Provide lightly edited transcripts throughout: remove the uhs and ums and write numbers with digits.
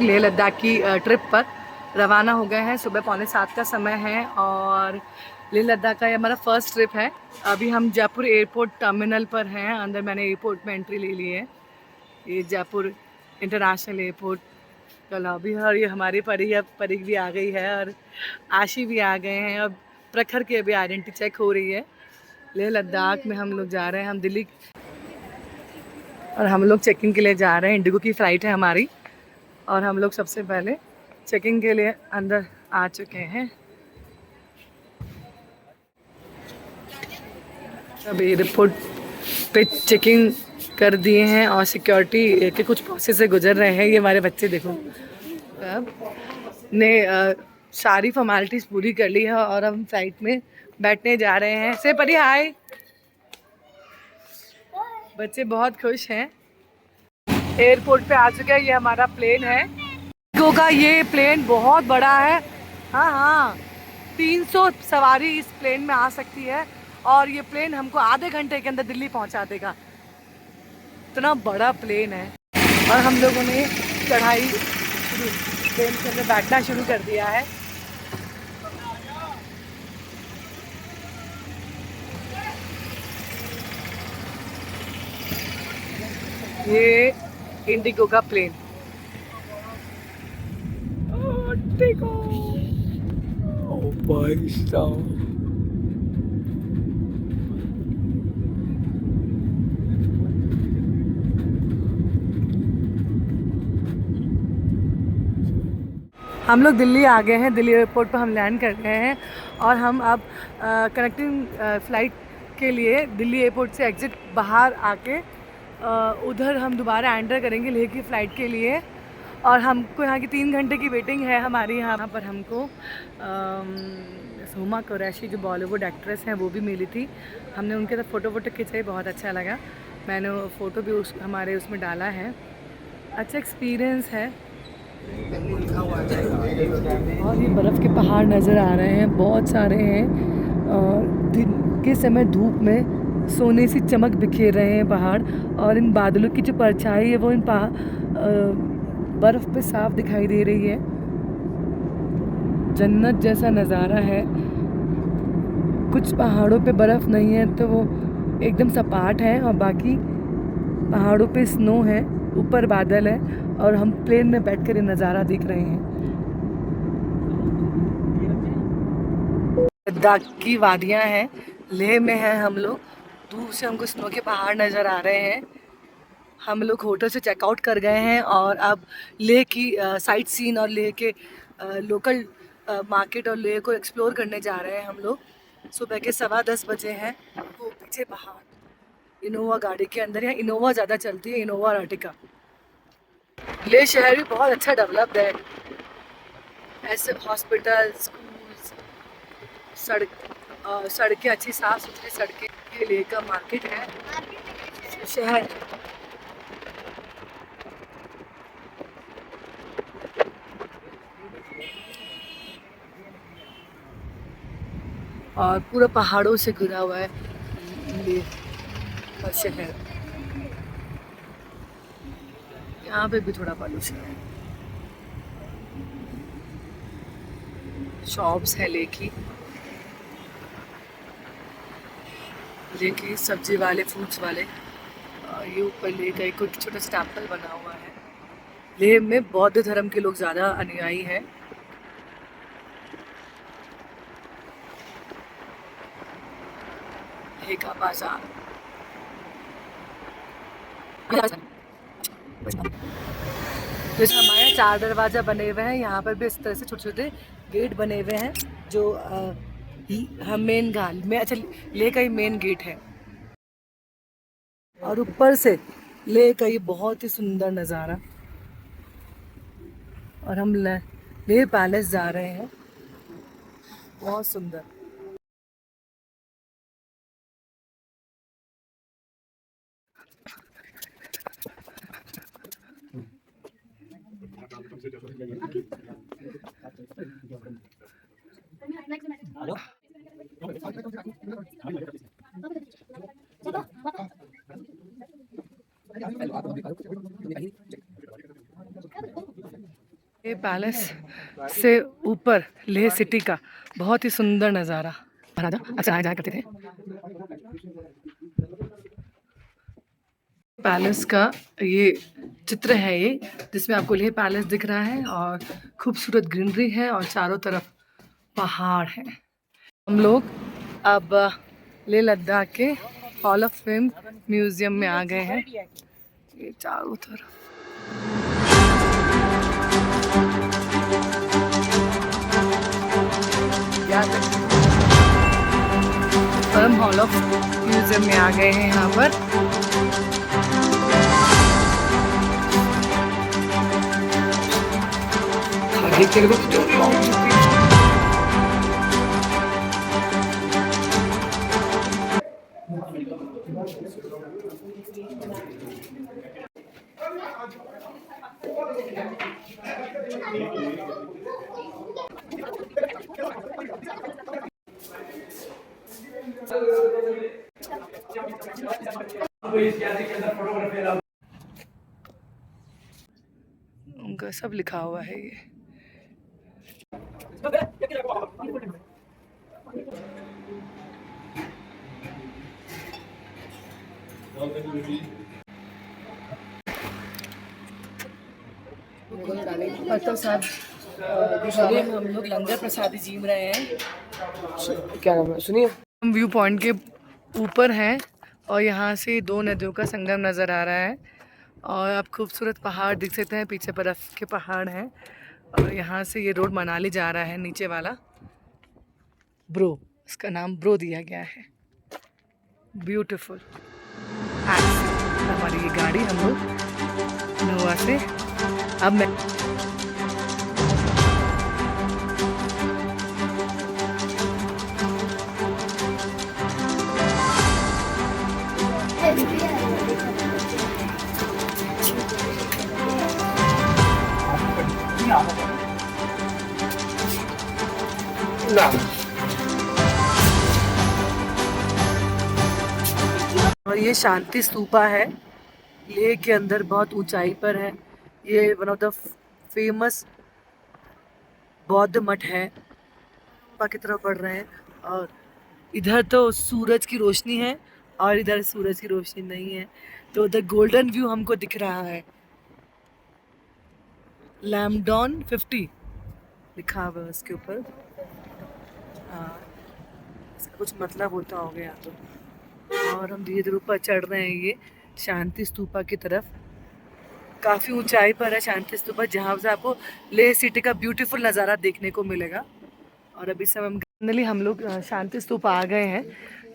लेह लद्दाख की ट्रिप पर रवाना हो गए हैं। सुबह 6:45 का समय है और लेह लद्दाख का ये हमारा फर्स्ट ट्रिप है। अभी हम जयपुर एयरपोर्ट टर्मिनल पर हैं। अंदर मैंने एयरपोर्ट में एंट्री ले ली है। ये जयपुर इंटरनेशनल एयरपोर्ट का लॉबी है और ये हमारी परी भी आ गई है और आशी भी आ गए हैं। अब प्रखर की अभी आइडेंटिटी चेक हो रही है। लेह लद्दाख में हम लोग जा रहे हैं। हम दिल्ली और हम लोग चेकिंग के लिए जा रहे हैं। इंडिगो की फ़्लाइट है हमारी और हम लोग सबसे पहले चेकिंग के लिए अंदर आ चुके हैं। अब एयरपोर्ट पे चेकिंग कर दिए हैं और सिक्योरिटी के कुछ प्रोसेस से गुजर रहे हैं। ये हमारे बच्चे देखो अब ने सारी फॉर्मेलिटीज़ पूरी कर ली है और हम फ्लाइट में बैठने जा रहे हैं। से परी हाय। बच्चे बहुत खुश हैं। एयरपोर्ट पे आ चुके हैं। ये हमारा प्लेन है इंडिगो का। ये प्लेन बहुत बड़ा है। हाँ हाँ, 300 सवारी इस प्लेन में आ सकती है और ये प्लेन हमको आधे घंटे के अंदर दिल्ली पहुंचा देगा। इतना बड़ा प्लेन है और हम लोगों ने चढ़ाई शुरू, प्लेन के अंदर बैठना शुरू कर दिया है। ये इंडिगो का प्लेन। देखो भाई साहब, हम लोग दिल्ली आ गए हैं। दिल्ली एयरपोर्ट पर हम लैंड कर गए हैं और हम अब कनेक्टिंग फ़्लाइट के लिए दिल्ली एयरपोर्ट से एग्ज़िट बाहर आके उधर हम दोबारा एंटर करेंगे लेह की फ़्लाइट के लिए। और हमको यहाँ की 3 घंटे की वेटिंग है हमारी। यहाँ पर हमको हुमा कुरैशी जो बॉलीवुड एक्ट्रेस हैं वो भी मिली थी। हमने उनके साथ फ़ोटो खिंचाई, बहुत अच्छा लगा। मैंने वो फ़ोटो भी हमारे उसमें डाला है। अच्छा एक्सपीरियंस है। और ये बर्फ़ के पहाड़ नज़र आ रहे हैं, बहुत सारे हैं। दिन के समय धूप में सोने सी चमक बिखेर रहे हैं पहाड़ और इन बादलों की जो परछाई है वो इन बर्फ़ पे साफ दिखाई दे रही है। जन्नत जैसा नज़ारा है। कुछ पहाड़ों पे बर्फ़ नहीं है तो वो एकदम सपाट है और बाकी पहाड़ों पे स्नो है, ऊपर बादल है और हम प्लेन में बैठकर ये नज़ारा देख रहे हैं। लद्दाख की वादियाँ हैं, लेह में हैं हम लोग। दूर से हमको स्नो के पहाड़ नज़र आ रहे हैं। हम लोग होटल से चेकआउट कर गए हैं और अब लेह की साइट सीन और लेह के लोकल मार्केट और लेह को एक्सप्लोर करने जा रहे हैं हम लोग। सुबह के 10:15 बजे हैं। वो पीछे पहाड़ इनोवा गाड़ी के अंदर, यहाँ इनोवा ज़्यादा चलती है, इनोवा अर्टिका। लेह शहर भी बहुत अच्छा डेवलप्ड है। ऐसे हॉस्पिटल, स्कूल्स, सड़कें अच्छी साफ़ सुथरी सड़कें। ये लेह का मार्केट है, शहर। और पूरा पहाड़ों से घिरा हुआ है लेह का शहर। यहाँ पे भी थोड़ा पॉल्यूशन है। शॉप्स है लेह की सब्जी वाले, फ्रूट्स वाले। और ये ऊपर लेह का एक छोटा सा टेम्पल बना हुआ है। लेह में बौद्ध धर्म के लोग ज़्यादा अनुयायी हैं। लेह का बाजार, जैसे हमारे यहाँ 4 दरवाज़ा बने हुए हैं, यहाँ पर भी इस तरह से छोटे छोटे गेट बने हुए हैं जो हम मेन गाल में, अच्छा लेह का ही मेन गेट है। और ऊपर से लेह का ये बहुत ही सुंदर नज़ारा। और हम लेह पैलेस जा रहे हैं, बहुत सुंदर। ये पैलेस से ऊपर लेह सिटी का बहुत ही सुंदर नज़ारा। महाराजा अक्सर आया जाया करते थे। पैलेस का ये चित्र है ये, जिसमें आपको लेह पैलेस दिख रहा है और खूबसूरत ग्रीनरी है और चारों तरफ पहाड़ है। हम लोग अब लेह लद्दाख के हॉल ऑफ फेम म्यूजियम में आ गए हैं। ये चारों तरफ हम हॉल ऑफ म्यूजियम में आ गए हैं। यहाँ पर आगे के लोग जो उनका सब लिखा हुआ है ये। तो साहब हम लोग लंगर प्रसादी जीम रहे हैं। क्या नाम है सुनिए। हम व्यू पॉइंट के ऊपर हैं और यहाँ से दो नदियों का संगम नज़र आ रहा है और आप खूबसूरत पहाड़ दिख सकते हैं। पीछे बर्फ़ के पहाड़ हैं और यहाँ से ये रोड मनाली जा रहा है। नीचे वाला ब्रो, इसका नाम ब्रो दिया गया है। ब्यूटीफुल। हमारी ये गाड़ी हम लोग नोवा से अब मैं और ये शांति स्तूपा है। लेह के अंदर बहुत ऊंचाई पर है। ये वन ऑफ द फेमस बौद्ध मठ है। की तरफ बढ़ रहे हैं और इधर तो सूरज की रोशनी है और इधर सूरज की रोशनी नहीं है, तो उधर गोल्डन व्यू हमको दिख रहा है। लैम्डॉन 50 लिखा हुआ है उसके ऊपर। हाँ, इसका कुछ मतलब होता हो गया तो। और हम धीरे धीरे ऊपर चढ़ रहे हैं ये शांति स्तूपा की तरफ। काफ़ी ऊंचाई पर है शांति स्तूपा, जहाँ से आपको लेह सिटी का ब्यूटीफुल नज़ारा देखने को मिलेगा। और अभी समय फाइनली हम लोग शांति स्तूपा आ गए हैं।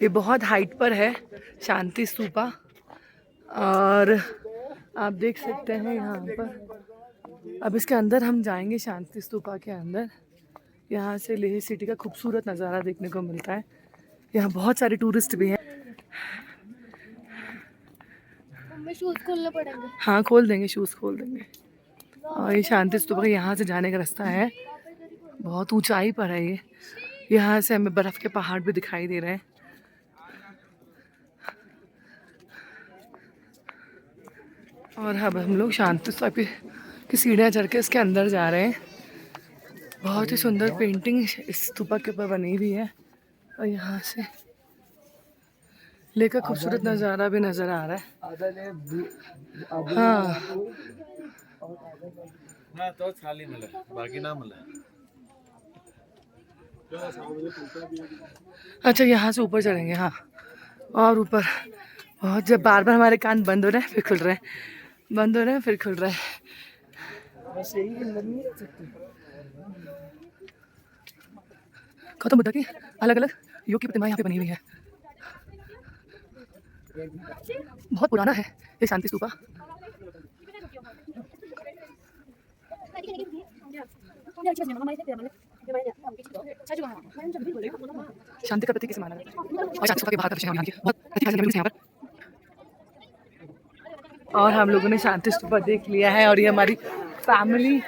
ये बहुत हाइट पर है शांति स्तूपा और आप देख सकते हैं यहाँ पर। अब इसके अंदर हम जाएंगे शांति स्तूपा के अंदर। यहाँ से लेह सिटी का खूबसूरत नज़ारा देखने को मिलता है। यहाँ बहुत सारे टूरिस्ट भी हैं। शूज़ खोलने पड़ेंगे। हाँ खोल देंगे, शूज़ खोल देंगे। और ये शांति स्तूपा यहाँ से जाने का रास्ता है। बहुत ऊंचाई पर है ये। यहाँ से हमें बर्फ़ के पहाड़ भी दिखाई दे रहे हैं। और अब हम लोग शांति स्तूपा की सीढ़ियाँ चढ़ के इसके अंदर जा रहे हैं। बहुत ही सुंदर पेंटिंग इस स्तूपा के ऊपर बनी हुई है और यहाँ से लेकर खूबसूरत नज़ारा भी नज़र आ रहा है। हाँ तो खाली मिला, बाकी ना मिला। अच्छा यहाँ से ऊपर चढ़ेंगे। हाँ और ऊपर बहुत, जब बार बार हमारे कान बंद हो रहे हैं फिर खुल रहे हैं, बंद हो रहे हैं फिर खुल रहे हैं। गौतम बुद्ध की अलग अलग योग की प्रतिमा यहाँ पे बनी हुई है। बहुत पुराना है ये शांति स्तूपा। शांति का प्रतीक इसे माना जाता है और शांति स्तूपा के बाहर का विषय यहाँ की बहुत प्रतीक यहाँ पर। और हम लोगों ने शांति स्तूपा देख लिया है और ये हमारी फैमिली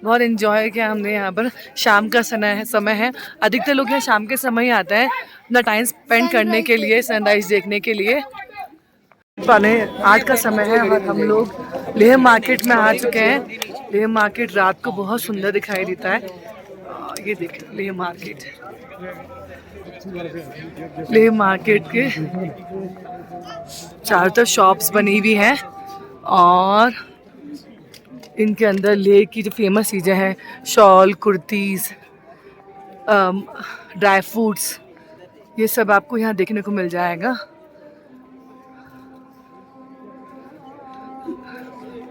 बहुत एंजॉय किया हमने। यहाँ पर शाम का समय है। अधिकतर लोग यहाँ शाम के समय ही आते हैं अपना टाइम स्पेंड करने के लिए, सनराइज देखने के लिए। पाने 8 का समय है और हम लोग लेह मार्केट में आ चुके हैं। लेह मार्केट रात को बहुत सुंदर दिखाई देता है। ये देखिए लेह मार्केट, लेह मार्केट के चारों तरफ शॉप्स बनी हुई हैं और इनके अंदर लेह की जो फेमस चीज़ें हैं, शॉल, कुर्तीज़, ड्राई फ्रूट्स, ये सब आपको यहाँ देखने को मिल जाएगा।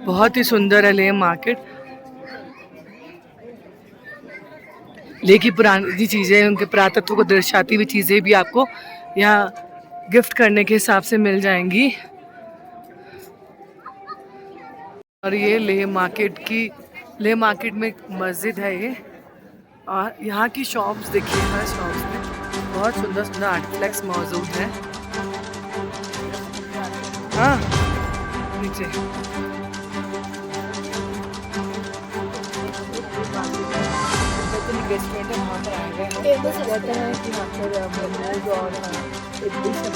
बहुत ही सुंदर है लेह मार्केट। लेह की पुरानी चीज़ें, उनके पुरातत्व को दर्शाती हुई चीज़ें भी आपको यहाँ गिफ्ट करने के हिसाब से मिल जाएंगी। और ये लेह मार्केट में एक मस्जिद है ये, और यहाँ की शॉप्स देखिए, हर शॉप्स में बहुत सुंदर सुंदर आर्टिफ्लैक्स मौजूद हैं। हाँ, नीचे रेस्टोरेंट है, वहाँ पर आए हुए हैं। कहते हैं कि यहाँ पर मोमोज और इडली से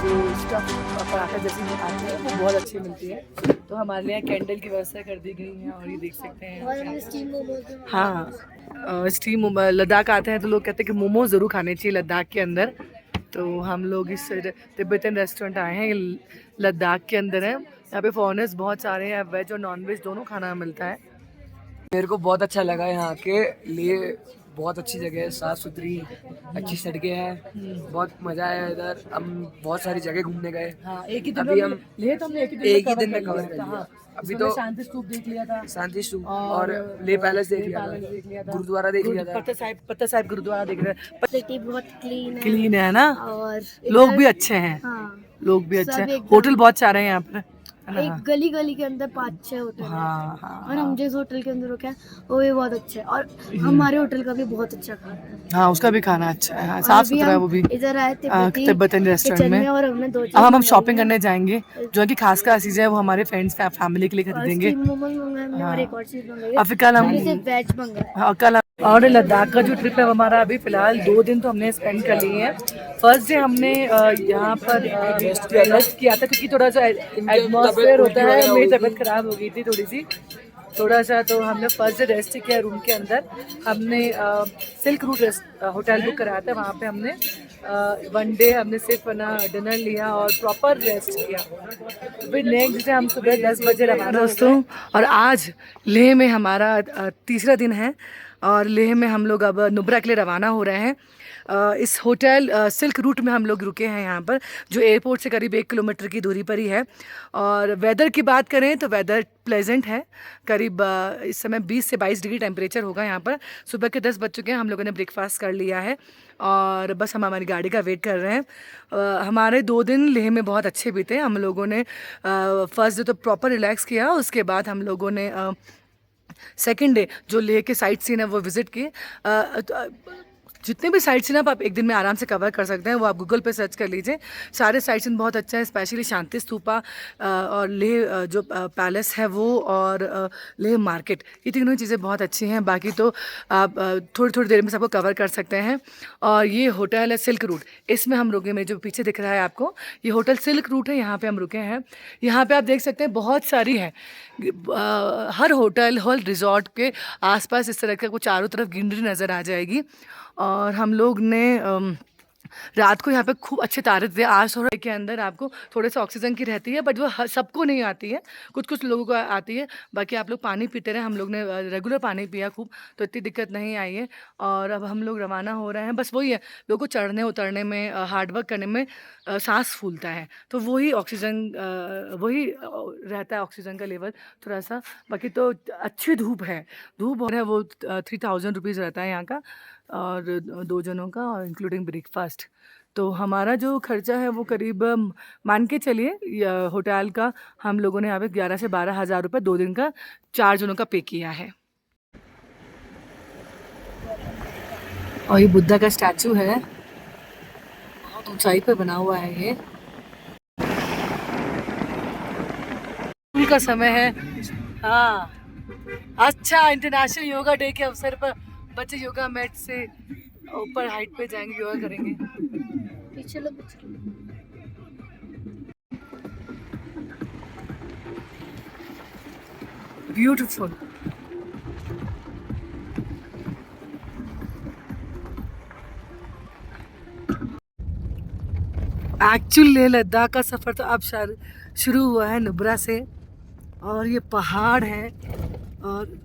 जो स्टफ पराठा जैसी आती है वो बहुत अच्छी मिलती है। तो हमारे लिए कैंडल की व्यवस्था कर दी गई है और ये देख सकते हैं। हाँ, स्टीम लद्दाख आते हैं तो लोग कहते हैं कि मोमोज ज़रूर खाने चाहिए लद्दाख के अंदर। तो हम लोग इस तिब्बतन रेस्टोरेंट आए हैं, लद्दाख के अंदर है। यहाँ पे फॉरेनर्स बहुत सारे हैं, वेज और नॉन वेज दोनों खाना मिलता है। मेरे को बहुत अच्छा लगा यहाँ के लिए, बहुत अच्छी जगह है, साफ़ सुथरी, अच्छी सड़कें हैं, बहुत मज़ा आया इधर। हम बहुत सारी जगह घूमने गए। हाँ, एक ही दिन में कवर कर लिया। अभी तो शांति स्तूप देख लिया था, शांति स्तूप और लेह पैलेस देख लिया था, गुरुद्वारा देख लिया था, पत्ता साहिब गुरुद्वारा देख रहे हैं। सिटी बहुत क्लीन है ना, और लोग भी अच्छे हैं। लोग भी अच्छे हैं, होटल बहुत सारे हैं यहाँ पर। एक गली के अंदर 5-6 होटल हैं और हम जिस होटल के अंदर रुके हैं वो भी बहुत अच्छा है, और हमारे होटल का भी बहुत अच्छा खाना है। हाँ, उसका भी खाना अच्छा है, साफ सुथरा है। वो भी इधर आए तिब्बतन रेस्टोरेंट में और हमने अब हम शॉपिंग करने जाएंगे, जो कि खास चीज़ है वो हमारे फ्रेंड्स का फैमिली के लिए खरीदेंगे। कल और लद्दाख का जो ट्रिप है हमारा अभी फिलहाल 2 दिन तो हमने स्पेंड कर लिए हैं। फर्स्ट डे हमने यहाँ पर रेस्ट किया था क्योंकि थोड़ा सा एटमॉस्फेयर होता है, मेरी तबीयत खराब हो गई थी थोड़ा सा, तो हमने फर्स्ट डे रेस्ट किया रूम के अंदर। हमने सिल्क रूट होटल बुक कराया था, वहाँ पे हमने 1 डे हमने सिर्फ ना डिनर लिया और प्रॉपर रेस्ट किया। फिर नेक्स्ट डे हम सुबह 10 बजे रवाना दोस्तों, और आज लेह में हमारा तीसरा दिन है और लेह में हम लोग अब नुब्रा के लिए रवाना हो रहे हैं। इस होटल सिल्क रूट में हम लोग रुके हैं यहाँ पर, जो एयरपोर्ट से करीब 1 किलोमीटर की दूरी पर ही है। और वेदर की बात करें तो वेदर प्लेजेंट है, करीब इस समय 20 से 22 डिग्री टेम्परेचर होगा यहाँ पर। सुबह के 10 बज चुके हैं, हम लोगों ने ब्रेकफास्ट कर लिया है और बस हम हमारी गाड़ी का वेट कर रहे हैं। हमारे 2 दिन लेह में बहुत अच्छे बीते। हम लोगों ने फर्स्ट डे तो प्रॉपर रिलैक्स किया, उसके बाद हम लोगों ने सेकेंड डे जो लेह के साइट सीन है वो विज़िट किए। जितने भी साइट सीन आप 1 दिन में आराम से कवर कर सकते हैं, वो आप गूगल पे सर्च कर लीजिए। सारे साइट सीन बहुत अच्छा है, स्पेशली शांति स्तूपा और लेह जो पैलेस है वो, और लेह मार्केट, ये तीनों चीज़ें बहुत अच्छी हैं। बाकी तो आप थोड़ी देर में सबको कवर कर सकते हैं। और ये होटल है सिल्क रूट, इसमें हम रुके। में जो पीछे दिख रहा है आपको, ये होटल सिल्क रूट है, यहाँ पर हम रुके हैं। यहाँ पर आप देख सकते हैं बहुत सारी है, हर होटल हर रिजॉर्ट के आसपास इस तरह का चारों तरफ ग्रीनरी नज़र आ जाएगी। और हम लोग ने रात को यहाँ पे खूब अच्छे तारे थे। आज थोड़ा के अंदर आपको थोड़े से ऑक्सीजन की रहती है, बट वो सबको नहीं आती है, कुछ लोगों को आती है। बाकी आप लोग पानी पीते रहे, हम लोग ने रेगुलर पानी पिया खूब, तो इतनी दिक्कत नहीं आई है। और अब हम लोग रवाना हो रहे हैं। बस वही है, लोगों को चढ़ने उतरने में, हार्डवर्क करने में सांस फूलता है, तो वही ऑक्सीजन वही रहता है, ऑक्सीजन का लेवल थोड़ा सा। बाकी तो अच्छी धूप है वो 3000 रुपीज़ रहता है यहाँ का, और 2 जनों का, और इंक्लूडिंग ब्रेकफास्ट। तो हमारा जो खर्चा है वो करीब मान के चलिए होटल का हम लोगों ने यहाँ पे 11 से 12 हज़ार रुपये 2 दिन का 4 जनों का पे किया है। और ये बुद्धा का स्टैचू है, बहुत ऊंचाई पे बना हुआ है ये। स्कूल का समय है। हाँ, अच्छा, इंटरनेशनल योगा डे के अवसर पर बच्चे योगा मैट से ऊपर हाइट पे जाएंगे, योगा करेंगे। ब्यूटीफुल। एक्चुअल लेह लद्दाख का सफ़र तो अब शुरू हुआ है नुब्रा से, और ये पहाड़ है और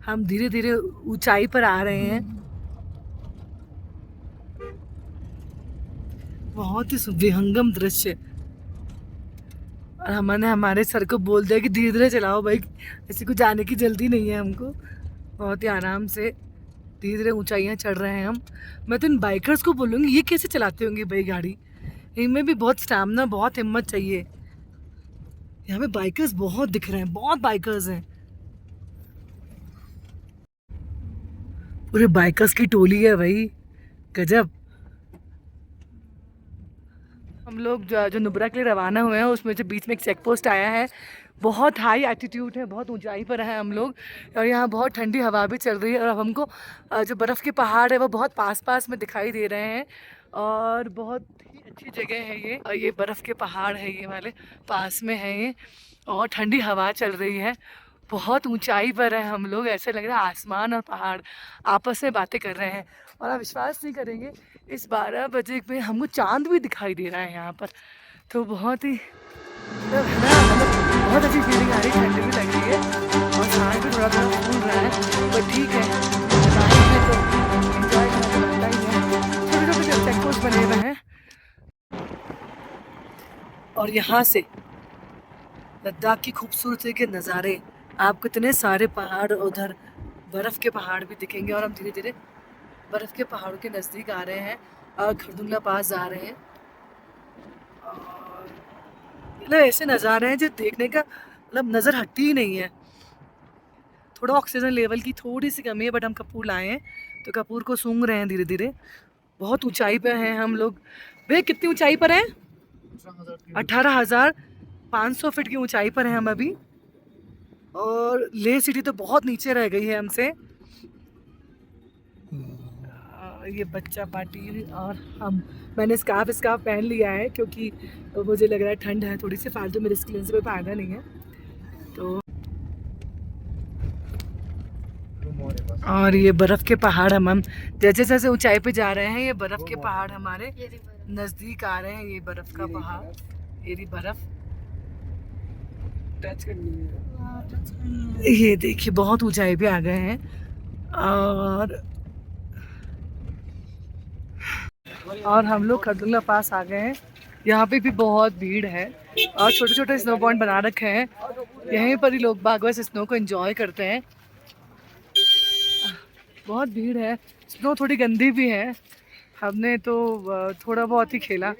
हम धीरे धीरे ऊंचाई पर आ रहे हैं। बहुत ही विहंगम दृश्य। और हमने हमारे सर को बोल दिया कि धीरे धीरे चलाओ भाई, किसी को जाने की जल्दी नहीं है हमको। बहुत ही आराम से धीरे धीरे ऊंचाइयां चढ़ रहे हैं हम। मैं तो इन बाइकर्स को बोलूँगी ये कैसे चलाते होंगे भाई गाड़ी, इनमें भी बहुत स्टैमिना, बहुत हिम्मत चाहिए। यहाँ पे बाइकर्स बहुत दिख रहे हैं, बहुत बाइकर्स हैं, पूरे बाइकर्स की टोली है भाई, गजब। हम लोग जो नुब्रा के लिए रवाना हुए हैं उसमें जो बीच में एक चेक पोस्ट आया है, बहुत हाई एल्टीट्यूड है, बहुत ऊंचाई पर है हम लोग, और यहाँ बहुत ठंडी हवा भी चल रही है। और अब हमको जो बर्फ़ के पहाड़ है वो बहुत पास पास में दिखाई दे रहे हैं, और बहुत ही अच्छी जगह है ये। और ये बर्फ़ के पहाड़ है, ये वाले पास में है ये, और ठंडी हवा चल रही है। बहुत ऊंचाई पर है हम लोग, ऐसे लग रहा है आसमान और पहाड़ आपस में बातें कर रहे हैं। और आप विश्वास नहीं करेंगे, इस 12 बजे में हमको चांद भी दिखाई दे रहा है यहाँ पर। तो बहुत ही मतलब है ना, मतलब बहुत अच्छी फीलिंग आ रही है, ठंडी भी लग रही है और सांस भी थोड़ा थोड़ा फूल रहा है, पर ठीक है, लाइफ में तो एंजॉय करना तो बनता ही है। छोटे छोटे चेक पोस्ट बने हुए हैं, और यहाँ से लद्दाख की खूबसूरती के नज़ारे, आपको इतने सारे पहाड़, उधर बर्फ़ के पहाड़ भी दिखेंगे। और हम धीरे धीरे बर्फ़ के पहाड़ों के नज़दीक आ रहे हैं और खरदुंगला पास जा रहे हैं। और मतलब ऐसे नज़ारे हैं जो देखने का मतलब नज़र हटती ही नहीं है। थोड़ा ऑक्सीजन लेवल की थोड़ी सी कमी है, बट हम कपूर लाए हैं तो कपूर को सूंघ रहे हैं धीरे धीरे। बहुत ऊंचाई पे हैं हम लोग। भैया कितनी ऊंचाई पर हैं? 18,500 फीट की ऊंचाई पर हैं हम अभी। और लेह सिटी तो बहुत नीचे रह गई है हमसे। ये बच्चा पार्टी और हम, मैंने स्कार्फ पहन लिया है क्योंकि मुझे लग रहा है ठंड है थोड़ी सी, फालतू में रिस्क लेने से कोई फायदा नहीं है। तो और ये बर्फ़ के पहाड़, हम जैसे जैसे ऊंचाई पे जा रहे हैं ये बर्फ़ के पहाड़ हमारे नज़दीक आ रहे हैं। ये बर्फ़ का पहाड़, ये बर्फ़ टच करनी है, ये देखिए बहुत ऊंचाई पे आ गए हैं। और हम लोग खरदुंगला पास आ गए हैं। यहाँ पे भी बहुत भीड़ है और छोटे छोटे स्नो पॉइंट बना रखे हैं, यहीं पर ही लोग बाग बस स्नो को एंजॉय करते हैं। बहुत भीड़ है, स्नो थोड़ी गंदी भी है, हमने तो थोड़ा बहुत ही खेला।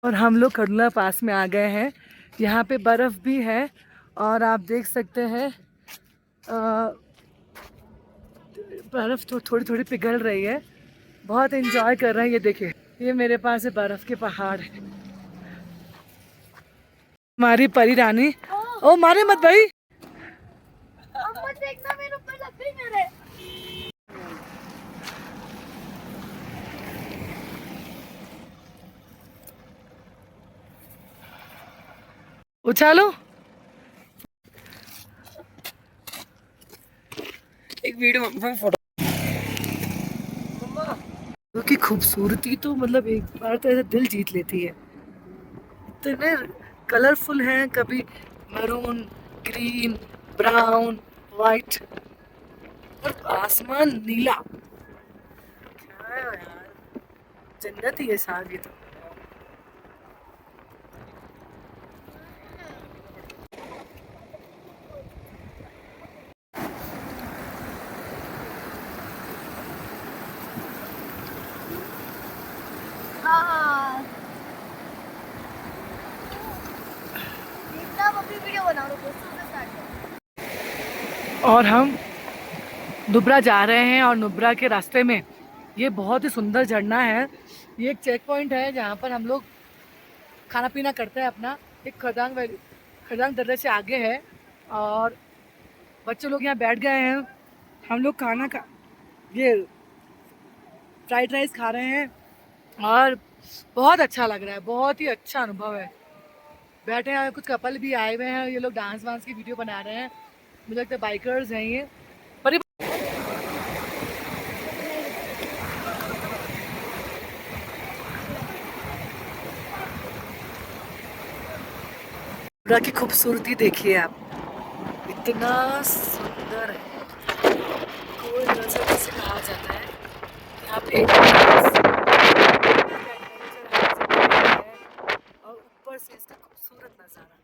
और हम लोग खरदुंगला पास में आ गए हैं, यहाँ पे बर्फ़ भी है और आप देख सकते हैं बर्फ़ तो थोड़ी थोड़ी पिघल रही है, बहुत एंजॉय कर रहे हैं। ये देखिए, ये मेरे पास है बर्फ़ के पहाड़, हमारी परी रानी। ओ मारे मत भाई, देखना मेरे ऊपर लग गई मेरे। उछालो, एक वीडियो फोटो की खूबसूरती तो मतलब एक बार तो ऐसे दिल जीत लेती है। इतने कलरफुल हैं, कभी मैरून, ग्रीन, ब्राउन, वाइट, और आसमान नीला। क्या है यार, जन्नत ही है साहब ये तो। और हम नुब्रा जा रहे हैं, और नुब्रा के रास्ते में ये बहुत ही सुंदर झरना है। ये एक चेक पॉइंट है जहाँ पर हम लोग खाना पीना करते हैं अपना। एक खरदांग दर्रे से आगे है, और बच्चे लोग यहाँ बैठ गए हैं, हम लोग ये फ्राइड राइस खा रहे हैं और बहुत अच्छा लग रहा है, बहुत ही अच्छा अनुभव है। बैठे हैं। कुछ कपल भी आए हुए हैं, ये लोग डांस वांस की वीडियो बना रहे हैं, मुझे लगता है बाइकर्स हैं ये। पर पूरा की खूबसूरती देखिए आप, इतना सुंदर है। कोई नजर जिसे कहा जाता है, यहाँ पे और ऊपर से इसका खूबसूरत नज़ारा,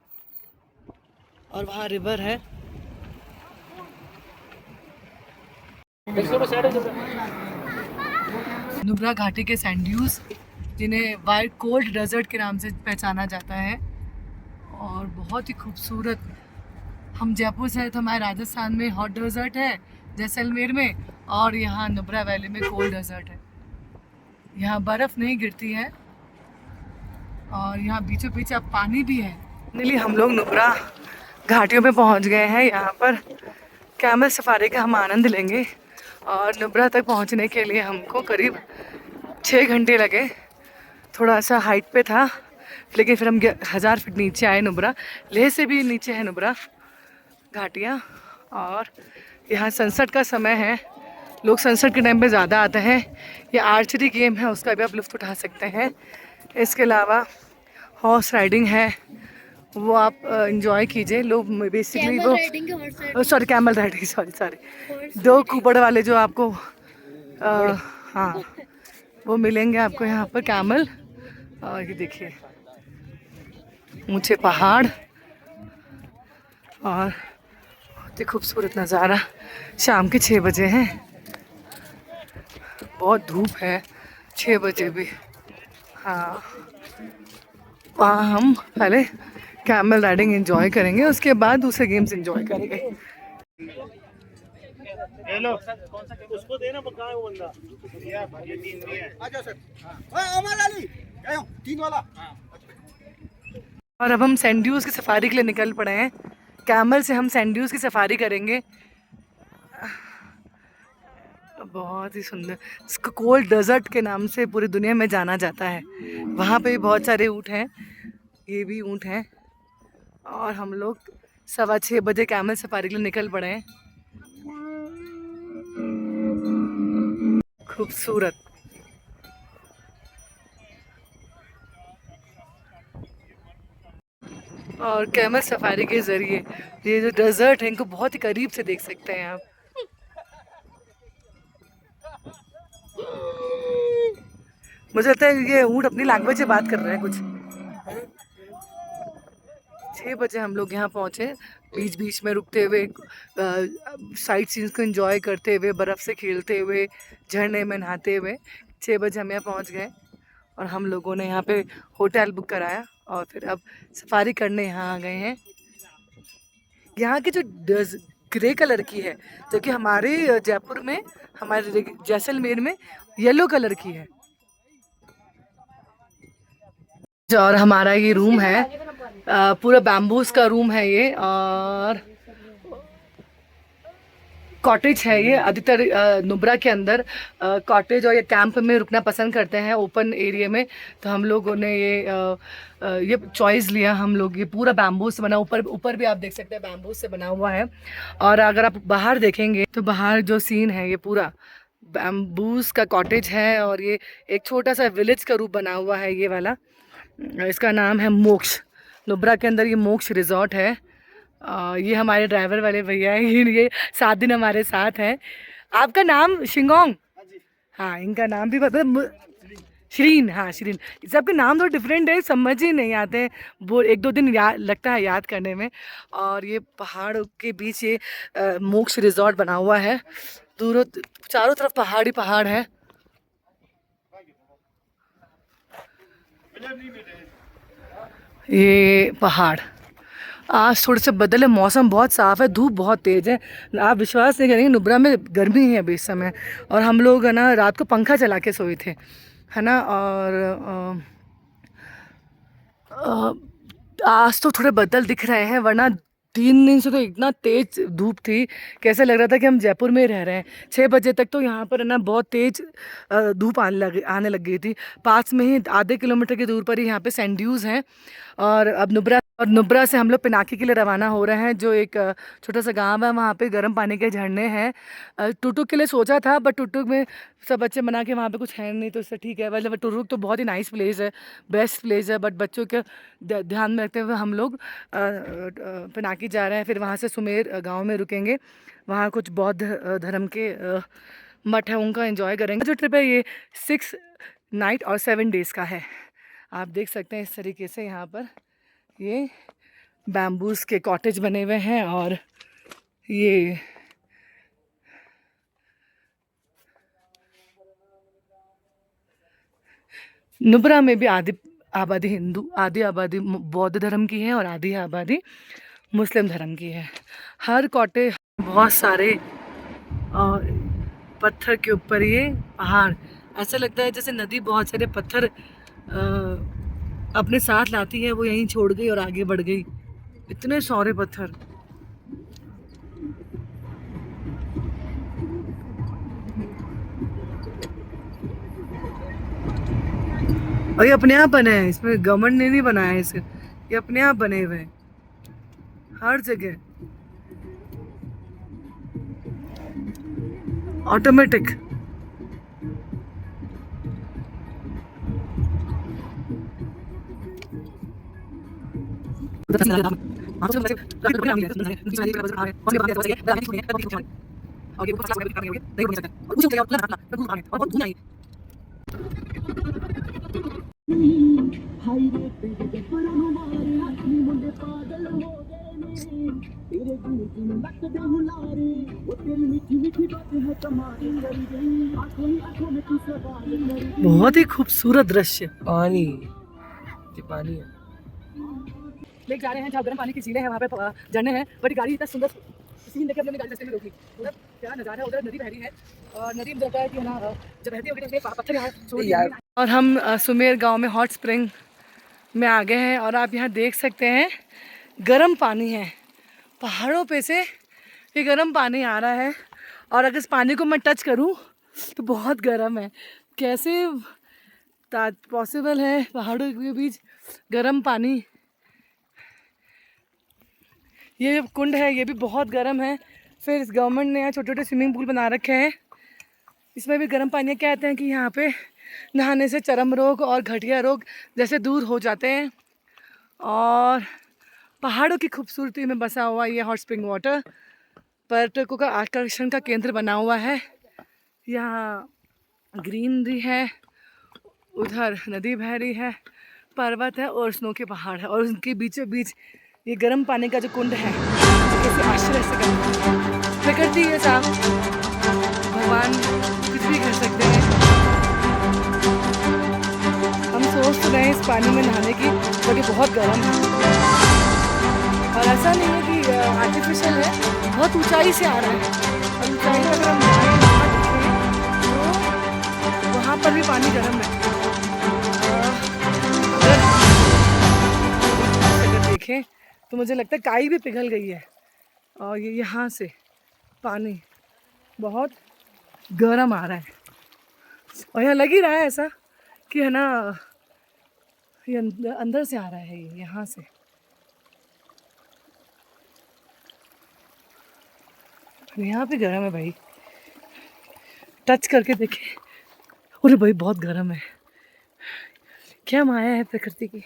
और वहाँ रिवर है। नुब्रा घाटी के सैंड ड्यूज, जिन्हें वाइट कोल्ड डेजर्ट के नाम से पहचाना जाता है, और बहुत ही खूबसूरत। हम जयपुर से हैं तो हमारे राजस्थान में हॉट डेजर्ट है जैसलमेर में, और यहाँ नुब्रा वैली में कोल्ड डेजर्ट है। यहाँ बर्फ़ नहीं गिरती है, और यहाँ बीचों बीच अब पानी भी है। फाइनली हम लोग नुब्रा घाटियों में पहुँच गए हैं। यहाँ पर कैमल सफारी का हम आनंद लेंगे, और नुब्रा तक पहुँचने के लिए हमको करीब 6 घंटे लगे। थोड़ा सा हाइट पे था, लेकिन फिर हम 1000 फीट नीचे आए। नुब्रा लेह से भी नीचे है नुब्रा घाटियाँ, और यहाँ सनसेट का समय है। लोग सनसेट के टाइम पे ज़्यादा आते हैं। ये आर्चरी गेम है, उसका भी आप लुत्फ़ उठा सकते हैं। इसके अलावा हॉर्स राइडिंग है, वो आप इंजॉय कीजिए। लोग बेसिकली वो सॉरी कैमल राइडिंग, सॉरी 2 कुबड़ वाले जो आपको हाँ वो मिलेंगे आपको यहाँ पर कैमल। और ये देखिए ऊंचे पहाड़, और बहुत ही खूबसूरत नज़ारा। शाम के 6 बजे हैं, बहुत धूप है 6 बजे भी। हाँ, वहाँ हम पहले कैमल राइडिंग एंजॉय करेंगे, उसके बाद दूसरे गेम्स एंजॉय करेंगे। हेलो उसको देना कहाँ है वो बंदा, ये 3 भी है। आ जाओ सर, अमर अली आयो 3 वाला। और अब हम सैंड ड्यूज की सफारी के लिए निकल पड़े हैं। कैमल से हम सैंड ड्यूज की सफारी करेंगे। बहुत ही सुंदर, इसको कोल्ड डेजर्ट के नाम से पूरी दुनिया में जाना जाता है। वहाँ पे भी बहुत सारे ऊँट हैं, ये भी ऊँट हैं। और हम लोग 6:15 बजे कैमल सफारी के लिए निकल पड़े हैं। खूबसूरत। और कैमल सफारी के ज़रिए ये जो डेजर्ट है इनको बहुत ही करीब से देख सकते हैं आप। मुझे लगता है ये ऊँट अपनी लैंग्वेज से बात कर रहे हैं कुछ। 6 बजे हम लोग यहाँ पहुँचे, बीच बीच में रुकते हुए साइट सीन्स को एंजॉय करते हुए, बर्फ़ से खेलते हुए, झरने में नहाते हुए 6 बजे हम यहाँ पहुँच गए। और हम लोगों ने यहाँ पे होटल बुक कराया, और फिर अब सफारी करने यहाँ आ गए हैं। यहाँ की जो ग्रे कलर की है, जो कि हमारे जयपुर में, हमारे जैसलमेर में येलो कलर की है। और हमारा ये रूम है, पूरा बैम्बूस का रूम है ये, और कॉटेज है ये। अधिकतर नुब्रा के अंदर कॉटेज और ये कैंप में रुकना पसंद करते हैं, ओपन एरिया में। तो हम लोगों ने ये चॉइस लिया। हम लोग ये पूरा बैम्बूस से बना, ऊपर भी आप देख सकते हैं बैम्बूस से बना हुआ है। और अगर आप बाहर देखेंगे तो बाहर जो सीन है ये पूरा बैम्बूस का कॉटेज है, और ये एक छोटा सा विलेज का रूप बना हुआ है ये वाला। इसका नाम है मोक्ष। नुब्रा के अंदर ये मोक्ष रिजॉर्ट है। ये हमारे ड्राइवर वाले भैया हैं, ये 7 दिन हमारे साथ हैं। आपका नाम शिंगोंग? हाँ, इनका नाम भी पता, श्रीन। हाँ श्रीन, सबके नाम तो डिफरेंट है, समझ ही नहीं आते, वो 1-2 दिन लगता है याद करने में। और ये पहाड़ के बीच ये मोक्ष रिजॉर्ट बना हुआ है। दूरों चारों तरफ पहाड़ ही पहाड़ है। ये पहाड़ आज थोड़े से बदले, मौसम बहुत साफ़ है, धूप बहुत तेज़ है। आप विश्वास नहीं करेंगे, नुब्रा में गर्मी है अभी इस समय। और हम लोग है ना रात को पंखा चला के सोए थे, है ना। और आज तो थोड़े बदल दिख रहे हैं, वरना 3 दिन से तो इतना तेज़ धूप थी, कैसे लग रहा था कि हम जयपुर में रह रहे हैं। 6 बजे तक तो यहाँ पर है ना बहुत तेज़ धूप आने लग गई थी। पास में ही आधे किलोमीटर की दूर पर ही यहाँ पे सैंड ड्यूज़ हैं। और अब नुब्रा और नुब्रा से हम लोग पिनाकी के लिए रवाना हो रहे हैं, जो एक छोटा सा गांव है। वहाँ पे गर्म पानी के झरने हैं। टुटुक के लिए सोचा था, बट टुटुक में सब बच्चे मना के वहाँ पे कुछ है नहीं, तो इससे ठीक है। मतलब टुटुक तो बहुत ही नाइस प्लेस है, बेस्ट प्लेस है, बट बच्चों के ध्यान में रखते हुए हम लोग पिनाकी जा रहे हैं। फिर वहाँ से सुमेर गाँव में रुकेंगे, वहाँ कुछ बौद्ध धर्म के मठ है, उनका एंजॉय करेंगे। जो ट्रिप है ये 6 नाइट और 7 डेज़ का है। आप देख सकते हैं इस तरीके से यहाँ पर ये बैम्बूस के कॉटेज बने हुए हैं। और ये नुब्रा में भी आधी आबादी बौद्ध धर्म की है और आधी आबादी मुस्लिम धर्म की है। हर कॉटेज बहुत सारे और पत्थर के ऊपर ये पहाड़, ऐसा लगता है जैसे नदी बहुत सारे पत्थर अपने साथ लाती है, वो यहीं छोड़ गई और आगे बढ़ गई। इतने सारे पत्थर। और ये अपने आप बने हैं, इसमें गवर्नमेंट ने नहीं बनाया है इसे, ये अपने आप बने हुए हैं हर जगह, ऑटोमेटिक। बहुत ही खूबसूरत दृश्य। पानी, ये पानी है। लेक जा रहे हैं जहाँ गर्म पानी की झीलें हैं, वहाँ पे झरने हैं, बट गाड़ी इतना सुंदर सीन देखे हमने गाड़ी रास्ते में रोकी। मतलब क्या नज़ारा है, उधर नदी बह रही है और नदी में जाता है कि है ना, जब बहती होगी तो पत्थर यहाँ छोड़ दिए। और हम सुमेर गांव में हॉट स्प्रिंग में आ गए हैं और आप यहाँ देख सकते हैं गर्म पानी है, पहाड़ों पे से ये गर्म पानी आ रहा है। और अगर इस पानी को मैं टच करूँ तो बहुत गर्म है। कैसे पॉसिबल है पहाड़ों के बीच गर्म पानी? ये कुंड है, ये भी बहुत गर्म है। फिर इस गवर्नमेंट ने यहाँ छोटे छोटे स्विमिंग पूल बना रखे हैं, इसमें भी गर्म पानी। कहते हैं कि यहाँ पे नहाने से चर्म रोग और घटिया रोग जैसे दूर हो जाते हैं। और पहाड़ों की खूबसूरती में बसा हुआ ये हॉट स्प्रिंग वाटर पर्यटकों का आकर्षण का केंद्र बना हुआ है। यहाँ ग्रीनरी है, उधर नदी बह रही है, पर्वत है और स्नो के पहाड़ है, और उनके बीचों बीच ये गर्म पानी का जो कुंड है, कैसे आश्चर्य से गर्म। प्रकृति है साहब, भगवान कुछ भी कर सकते हैं। हम सोच तो रहे हैं इस पानी में नहाने की, बट बहुत गर्म है। और ऐसा नहीं है कि आर्टिफिशियल है, बहुत ऊंचाई से आ रहा है। और ऊंचाई पर अगर हम तो वहाँ पर भी पानी गर्म है। अगर देखें तो मुझे लगता है काई भी पिघल गई है। और ये यहाँ से पानी बहुत गर्म आ रहा है, और यहाँ लग ही रहा है ऐसा कि है ना, ये अंदर से आ रहा है, ये यहाँ से। यहाँ पे गर्म है भाई, टच करके देखे, अरे भाई बहुत गर्म है। क्या माया है प्रकृति की।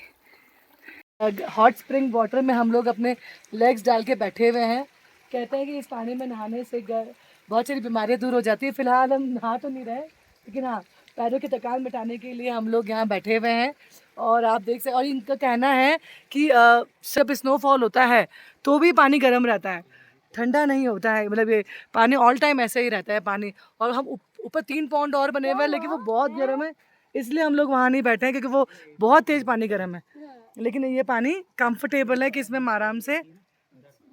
हॉट स्प्रिंग वाटर में हम लोग अपने लेग्स डाल के बैठे हुए हैं। कहते हैं कि इस पानी में नहाने से बहुत सारी बीमारियां दूर हो जाती है। फिलहाल हम नहा तो नहीं रहे, लेकिन हाँ, पैरों की थकान मिटाने के लिए हम लोग यहाँ बैठे हुए हैं। और आप देख सकते, और इनका कहना है कि जब स्नोफॉल होता है तो भी पानी गर्म रहता है, ठंडा नहीं होता है। मतलब ये पानी ऑल टाइम ऐसा ही रहता है पानी। और हम ऊपर 3 पॉन्ड और बने हुए हैं, लेकिन वो बहुत गर्म है, इसलिए हम लोग वहाँ नहीं बैठे हैं, क्योंकि वो बहुत तेज़ पानी गर्म है। लेकिन ये पानी कंफर्टेबल है कि इसमें हम आराम से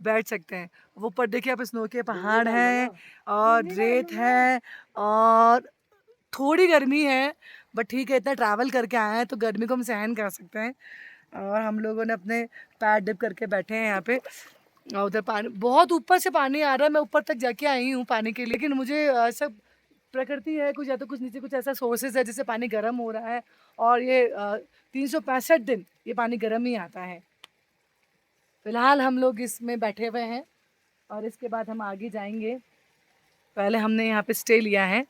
बैठ सकते हैं। वो ऊपर देखिए आप, स्नो के पहाड़ हैं और रेत है, और थोड़ी गर्मी है, बट ठीक है, इतना ट्रैवल करके आए हैं तो गर्मी को हम सहन कर सकते हैं। और हम लोगों ने अपने पैर डिप करके बैठे हैं यहाँ पे। और उधर पानी बहुत ऊपर से पानी आ रहा है, मैं ऊपर तक जाके आई हूँ पानी के लिए। लेकिन मुझे ऐसा प्रकृति है कुछ, या तो कुछ नीचे कुछ ऐसा सोर्सेज है जिससे पानी गर्म हो रहा है। और ये 365 दिन ये पानी गर्म ही आता है। फिलहाल हम लोग इसमें बैठे हुए हैं और इसके बाद हम आगे जाएंगे। पहले हमने यहाँ पे स्टे लिया है।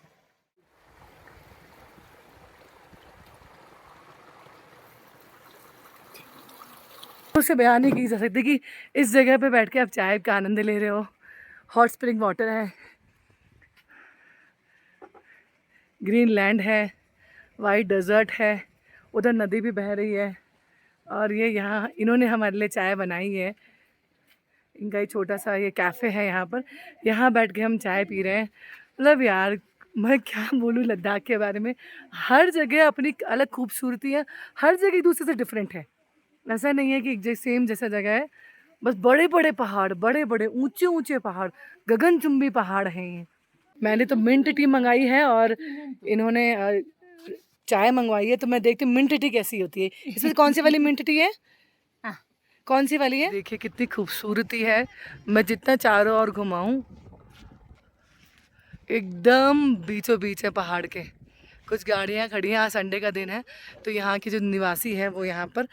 उससे बयान नहीं की जा सकती कि इस जगह पे बैठ के आप चाय का आनंद ले रहे हो। हॉट स्प्रिंग वाटर है, ग्रीन लैंड है, वाइट डेजर्ट है, उधर नदी भी बह रही है और ये यहाँ इन्होंने हमारे लिए चाय बनाई है। इनका ही छोटा सा ये कैफ़े है यहाँ पर, यहाँ बैठ के हम चाय पी रहे हैं। मतलब यार मैं क्या बोलूँ लद्दाख के बारे में। हर जगह अपनी अलग खूबसूरती है, हर जगह एक दूसरे से डिफरेंट है। ऐसा नहीं है कि एक जैसे सेम जैसा जगह है, बस बड़े बड़े पहाड़, बड़े बड़े ऊंचे ऊंचे पहाड़, गगनचुंबी पहाड़ हैं ये। मैंने तो मिंट टी मंगाई है और इन्होंने चाय मंगवाई है, तो मैं देखती हूँ मिंट टी कैसी होती है। इसमें कौन सी वाली मिंट टी है? कौन सी वाली है? देखिए कितनी खूबसूरती है। मैं जितना चारों ओर घुमाऊं, एकदम बीचों बीच है पहाड़ के। कुछ गाड़ियां खड़ी हैं, आज संडे का दिन है तो यहाँ के जो निवासी हैं वो यहाँ पर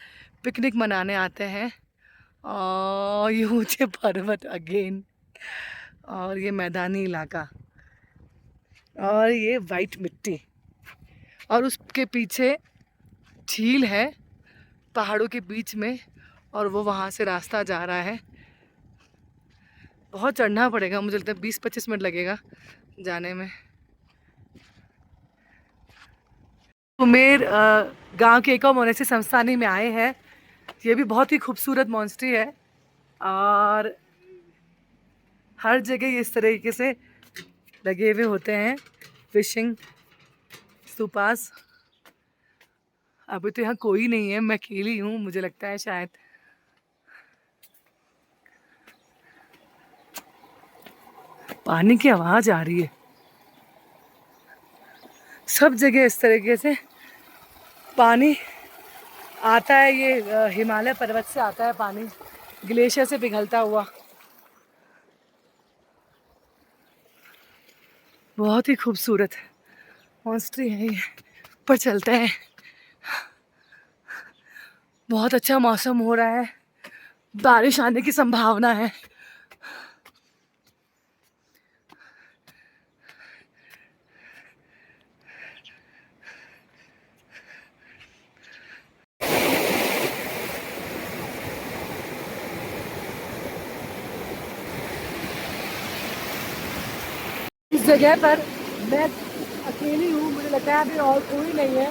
पिकनिक मनाने आते हैं। और ये ऊंचे पर्वत अगेन, और ये मैदानी इलाका, और ये वाइट मिट्टी, और उसके पीछे झील है पहाड़ों के बीच में, और वो वहाँ से रास्ता जा रहा है। बहुत चढ़ना पड़ेगा, मुझे लगता है 20-25 मिनट लगेगा जाने में। सुमेर गांव के एको मोनेस्ट्री संस्थानी में आए हैं। ये भी बहुत ही खूबसूरत मोनेस्ट्री है और हर जगह इस तरीके से लगे हुए होते हैं फिशिंग स्तूपास। अभी तो यहाँ कोई नहीं है, मैं अकेली हूँ मुझे लगता है शायद। पानी की आवाज आ रही है सब जगह, इस तरीके से पानी आता है। ये हिमालय पर्वत से आता है पानी, ग्लेशियर से पिघलता हुआ। बहुत ही खूबसूरत मॉन्स्ट्री है ये। ऊपर चलते हैं, बहुत अच्छा मौसम हो रहा है, बारिश आने की संभावना है। इस जगह पर मैं अकेली हूँ, मुझे लगता है अभी और कोई नहीं है,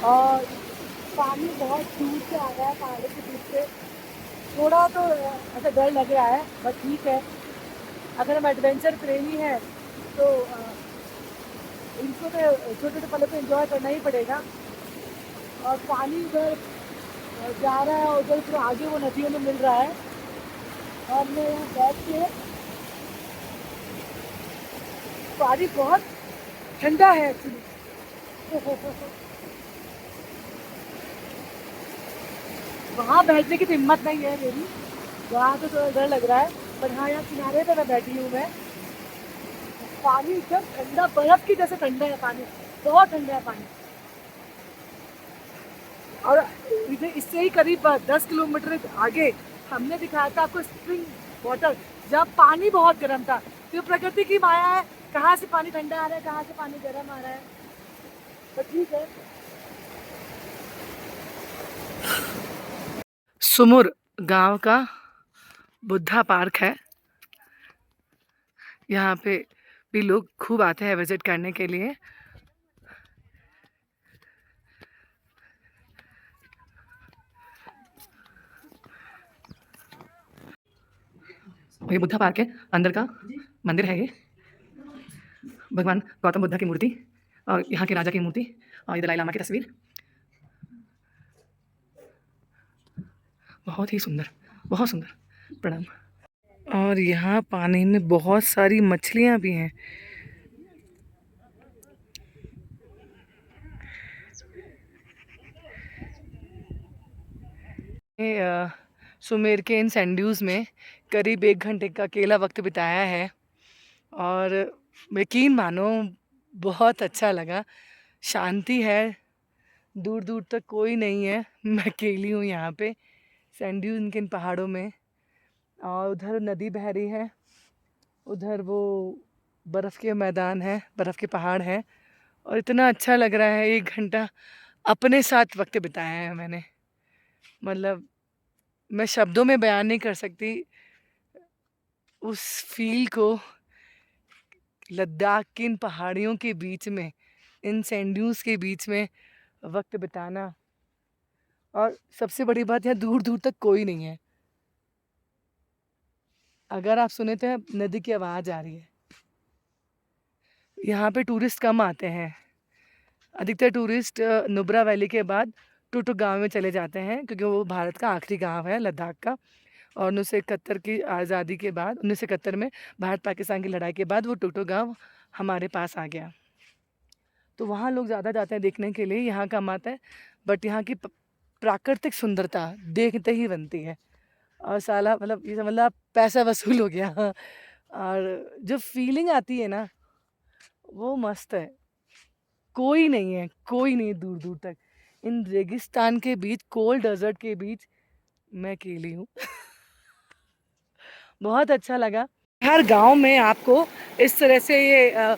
और पानी बहुत दूर से आ रहा है पहाड़ों के बीच से। थोड़ा तो ऐसा डर लग रहा है, बट ठीक है। अगर हम एडवेंचर प्रेमी हैं तो इनको तो छोटे छोटे पलों को एंजॉय करना ही पड़ेगा। और पानी उधर जा रहा है, उधर फिर आगे वो नदियों में मिल रहा है, और मैं यहाँ बैठ के, पानी बहुत ठंडा है एक्चुअली। वहाँ बैठने की तो हिम्मत नहीं है मेरी, वहाँ तो थोड़ा डर लग रहा है, पर हाँ यहाँ किनारे पे मैं बैठी हूँ मैं। पानी एकदम ठंडा, बर्फ की जैसे ठंडा है पानी, बहुत ठंडा है पानी। और इधर इससे ही करीब 10 किलोमीटर आगे हमने दिखाया था आपको स्प्रिंग वाटर, जहाँ पानी बहुत गर्म था। तो प्रकृति की माया है, कहाँ से पानी ठंडा आ रहा है, कहाँ से पानी गर्म आ रहा है, तो ठीक है। सुमुर गांव का बुद्धा पार्क है, यहाँ पे भी लोग खूब आते हैं विजिट करने के लिए। ये बुद्धा पार्क है, अंदर का मंदिर है ये। भगवान गौतम बुद्ध की मूर्ति और यहाँ के राजा की मूर्ति और ये दलाई लामा की तस्वीर, बहुत ही सुंदर, बहुत सुंदर। प्रणाम। और यहाँ पानी में बहुत सारी मछलियाँ भी हैं। सुमेर के इन सैंड में करीब 1 घंटे का अकेला वक्त बिताया है, और यकीन मानो बहुत अच्छा लगा। शांति है, दूर दूर तक कोई नहीं है, मैं अकेली हूँ यहाँ पे सैंड ड्यून के इन पहाड़ों में। और उधर नदी बह रही है, उधर वो बर्फ़ के मैदान है, बर्फ़ के पहाड़ हैं। और इतना अच्छा लग रहा है, 1 घंटा अपने साथ वक्त बिताया है मैंने। मतलब मैं शब्दों में बयान नहीं कर सकती उस फील को। लद्दाख की इन पहाड़ियों के बीच में, इन सैंड ड्यून्स के बीच में वक्त बिताना। और सबसे बड़ी बात, यहाँ दूर दूर तक कोई नहीं है। अगर आप सुने तो नदी की आवाज़ आ रही है। यहाँ पे टूरिस्ट कम आते हैं। अधिकतर टूरिस्ट नुब्रा वैली के बाद टुटुक गाँव में चले जाते हैं, क्योंकि वो भारत का आखिरी गांव है लद्दाख का। और 1971 की आज़ादी के बाद, 1971 में भारत पाकिस्तान की लड़ाई के बाद वो टुटुक गाँव हमारे पास आ गया। तो वहाँ लोग ज़्यादा जाते हैं देखने के लिए, यहाँ कम आता है। बट यहाँ की प्राकृतिक सुंदरता देखते ही बनती है। और साला मतलब ये समझ लो आप पैसा वसूल हो गया। और जो फीलिंग आती है ना, वो मस्त है। कोई नहीं है, कोई नहीं दूर दूर तक। इन रेगिस्तान के बीच, कोल्ड डेजर्ट के बीच मैं अकेली हूँ। बहुत अच्छा लगा। हर गांव में आपको इस तरह से ये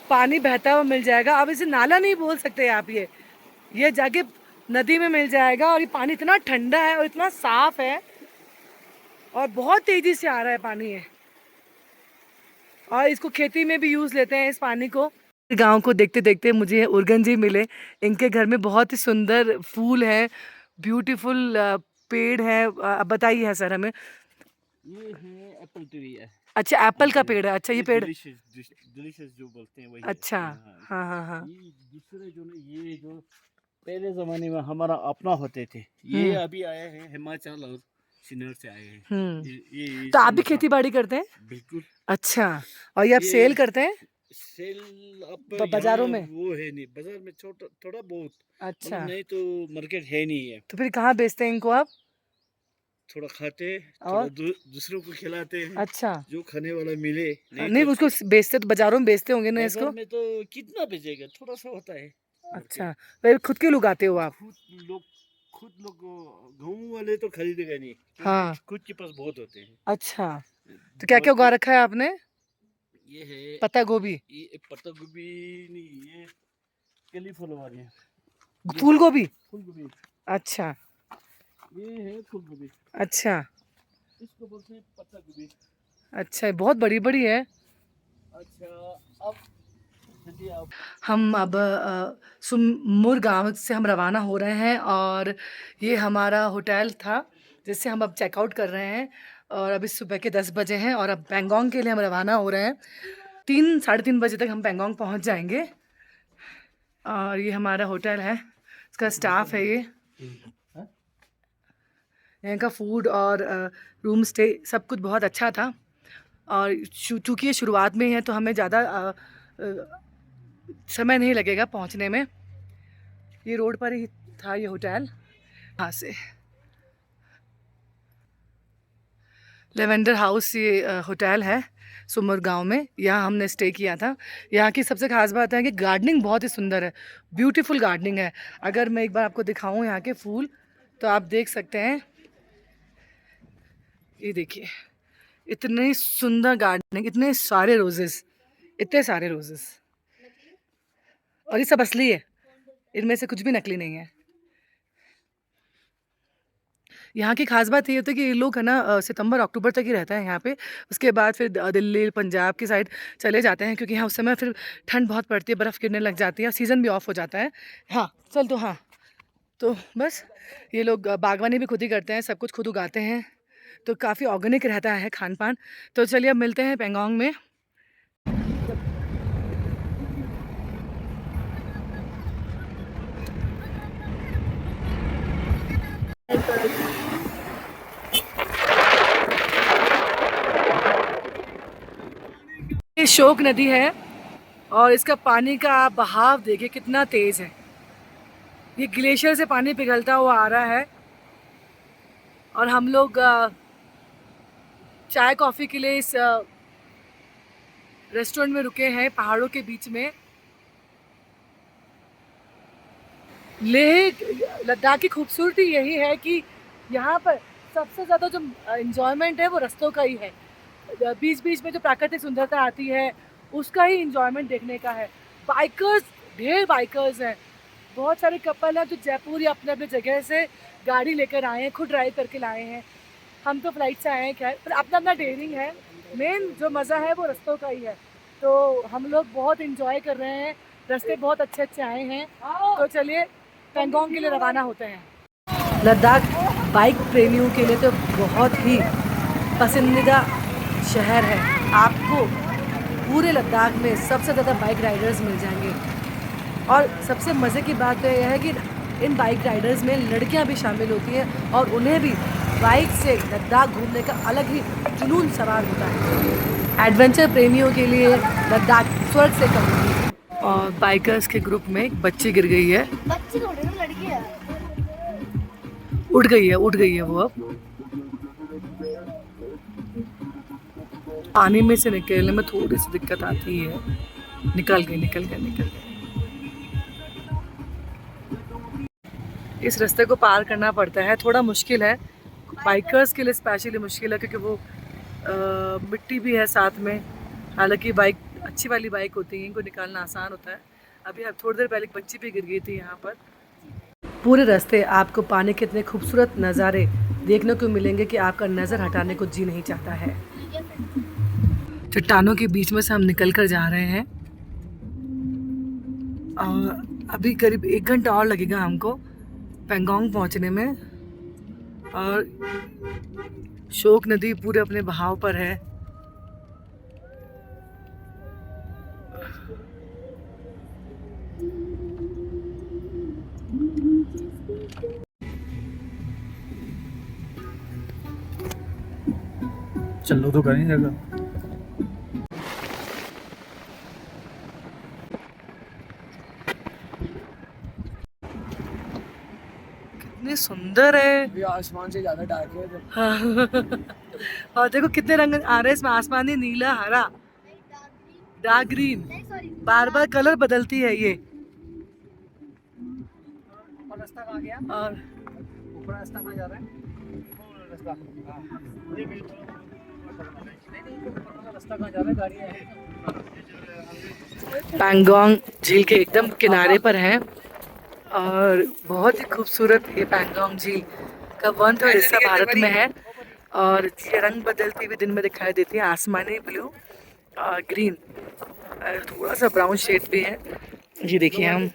पानी बहता हुआ मिल जाएगा। अब इसे नाला नहीं बोल सकते आप, ये जाके नदी में मिल जाएगा। और ये पानी इतना ठंडा है और इतना साफ है, और बहुत तेजी से आ रहा है पानी है। और इसको खेती में भी यूज़ लेते हैं इस पानी को। गांव को देखते देखते मुझे उर्गन जी मिले। इनके घर में बहुत ही सुंदर फूल हैं, ब्यूटीफुल पेड़ है। अब बताइए सर हमें। ये है एप्पल ट्री है। अच्छा, एप्पल का पेड़ है। अच्छा, ये पेड़ डिलीशियस जो बोलते हैं वही अच्छा। है। हाँ हाँ हाँ। ये दूसरे जो ये जो पहले जमाने में हमारा अपना होते थे, ये अभी आए हैं हिमाचल और सिन्नर से आए हैं। ये तो आप भी खेती बाड़ी करते हैं? बिल्कुल। अच्छा, और ये आप सेल करते हैं? सेल तो बाजारों में वो है नहीं, बाजार में छोटा थोड़ा बहुत। अच्छा, नहीं तो मार्केट है नहीं है। तो फिर कहाँ बेचते हैं इनको आप? थोड़ा खाते हैं, और थोड़ा दूसरों को खिलाते हैं। अच्छा, जो खाने वाला मिले। नहीं तो उसको बेचते तो बाजारों में बेचते होंगे ना इसको? बाजार में तो कितना बेचेगा, थोड़ा सा होता है। अच्छा, फिर खुद के उगाते हो आप? खुद लोग गाँव वाले तो खरीदेगा नहीं, हाँ। खुद के पास बहुत होते हैं। अच्छा, तो क्या क्या उगा रखा है आपने? ये है पत्ता गोभी? ये पत्ता गोभी नहीं, ये कैलीफ्लावर है। फूल गोभी? फूल गोभी। अच्छा ये है फूल गोभी। अच्छा इसको बोलते हैं पत्ता गोभी। अच्छा, बहुत बड़ी बड़ी है। अच्छा, अब चलिए आप। हम अब सुमुर गांव से हम रवाना हो रहे हैं, और ये हमारा होटल था जिससे हम अब चेकआउट कर रहे हैं। और अभी सुबह के 10 बजे हैं, और अब पेंगोंग के लिए हम रवाना हो रहे हैं। 3 साढ़े 3 बजे तक हम पेंगोंग पहुंच जाएंगे। और ये हमारा होटल है, इसका स्टाफ है। ये यहाँ का फूड और रूम स्टे सब कुछ बहुत अच्छा था। और चूँकि ये शुरुआत में ही है, तो हमें ज़्यादा समय नहीं लगेगा पहुंचने में। ये रोड पर ही था ये होटल। यहाँ से लेवेंडर हाउस ये होटल है सुमुर गांव में, यहाँ हमने स्टे किया था। यहाँ की सबसे खास बात है कि गार्डनिंग बहुत ही सुंदर है, ब्यूटीफुल गार्डनिंग है। अगर मैं एक बार आपको दिखाऊं यहाँ के फूल, तो आप देख सकते हैं। ये देखिए, इतनी सुंदर गार्डनिंग, इतने सारे रोजेस, इतने सारे रोजेस। और ये सब असली है, इनमें से कुछ भी नकली नहीं है। यहाँ की खास बात ये होती है कि ये लोग है ना सितंबर अक्टूबर तक ही रहता है यहाँ पे। उसके बाद फिर दिल्ली पंजाब की साइड चले जाते हैं, क्योंकि यहाँ उस समय फिर ठंड बहुत पड़ती है, बर्फ़ गिरने लग जाती है, सीज़न भी ऑफ हो जाता है। हाँ चल, तो हाँ, तो बस ये लोग बागवानी भी खुद ही करते हैं, सब कुछ खुद उगाते हैं, तो काफ़ी ऑर्गेनिक रहता है खान पान। तो चलिए अब मिलते हैं पेंगोंग में। ये शोक नदी है, और इसका पानी का आप बहाव देखिए कितना तेज़ है। ये ग्लेशियर से पानी पिघलता हुआ आ रहा है, और हम लोग चाय कॉफ़ी के लिए इस रेस्टोरेंट में रुके हैं पहाड़ों के बीच में। लेह लद्दाख की खूबसूरती यही है कि यहाँ पर सबसे ज़्यादा जो इंजॉयमेंट है वो रास्तों का ही है। बीच बीच में जो प्राकृतिक सुंदरता आती है उसका ही इंजॉयमेंट देखने का है। बाइकर्स, ढेर बाइकर्स हैं, बहुत सारे कपल हैं जो जयपुर या अपने अपने जगह से गाड़ी लेकर आए हैं, खुद ड्राइव करके लाए हैं। हम तो फ्लाइट से आए हैं खैर, पर अपना अपना डेयरिंग है। मेन जो मज़ा है वो रास्तों का ही है। तो हम लोग बहुत इंजॉय कर रहे हैं, रास्ते बहुत अच्छे अच्छे आए हैं। तो चलिए पैंगोंग के लिए रवाना होते हैं। लद्दाख बाइक प्रेमियों के लिए तो बहुत ही पसंदीदा शहर है। आपको पूरे लद्दाख में सबसे ज़्यादा बाइक राइडर्स मिल जाएंगे। और सबसे मज़े की बात तो यह है कि इन बाइक राइडर्स में लड़कियां भी शामिल होती हैं और उन्हें भी बाइक से लद्दाख घूमने का अलग ही जुनून सवार होता है। एडवेंचर प्रेमियों के लिए लद्दाख स्वर्ग से कम नहीं। और बाइकर्स के ग्रुप में एक बच्ची गिर गई है, बच्ची थोड़ी ना, लड़की है। उठ गई है वो। अब पानी में से निकलने में थोड़ी सी दिक्कत आती है। निकल गए। इस रास्ते को पार करना पड़ता है, थोड़ा मुश्किल है बाइकर्स के लिए, स्पेशली मुश्किल है क्योंकि वो मिट्टी भी है साथ में। हालांकि बाइक अच्छी वाली बाइक होती है, इनको निकालना आसान होता है। अभी अब थोड़ी देर पहले एक बच्ची भी गिर गई थी यहाँ पर। पूरे रास्ते आपको पानी के इतने खूबसूरत नज़ारे देखने को मिलेंगे कि आपका नज़र हटाने को जी नहीं चाहता है। चट्टानों के बीच में से हम निकल कर जा रहे हैं। अभी करीब 1 घंटा और लगेगा हमको पैंगोंग पहुंचने में। और शोक नदी पूरे अपने बहाव पर है। चलो तो करें जगह। कितनी सुंदर है। अभी आसमान से ज्यादा डार्क है तो हाँ। और देखो कितने रंग आ रहे हैं इसमें, आसमानी, नीला, हरा, डार्क ग्रीन, बार बार कलर बदलती है ये। रास्ता कहाँ गया? और ऊपर रास्ता कहाँ जा रहा है? रास्ता रास्ता कहाँ जा रहा है? गाड़ी है। पैंगोंग झील के एकदम किनारे पर है और बहुत ही खूबसूरत ये पैंगोंग झील का 1/3 हिस्सा भारत में है। और ये रंग बदलती हुई दिन में दिखाई देती है, आसमानी, ब्लू और ग्रीन, थोड़ा सा ब्राउन शेड भी है। ये देखिए हम,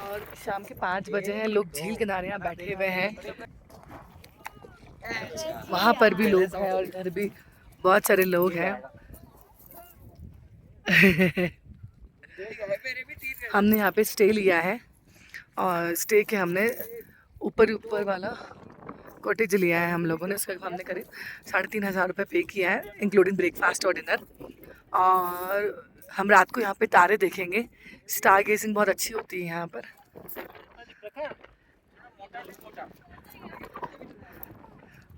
और शाम के 5 बजे हैं, लोग झील किनारे यहाँ बैठे हुए हैं। वहाँ पर भी लोग हैं और इधर भी बहुत सारे लोग हैं। हमने यहाँ पे स्टे लिया है और स्टे के हमने ऊपर वाला कॉटेज लिया है हम लोगों ने। उसका हमने करीब 3,500 रुपये पे किया है, इंक्लूडिंग ब्रेकफास्ट और डिनर। और हम रात को यहाँ पे तारे देखेंगे। स्टार गेजिंग बहुत अच्छी होती है यहाँ पर।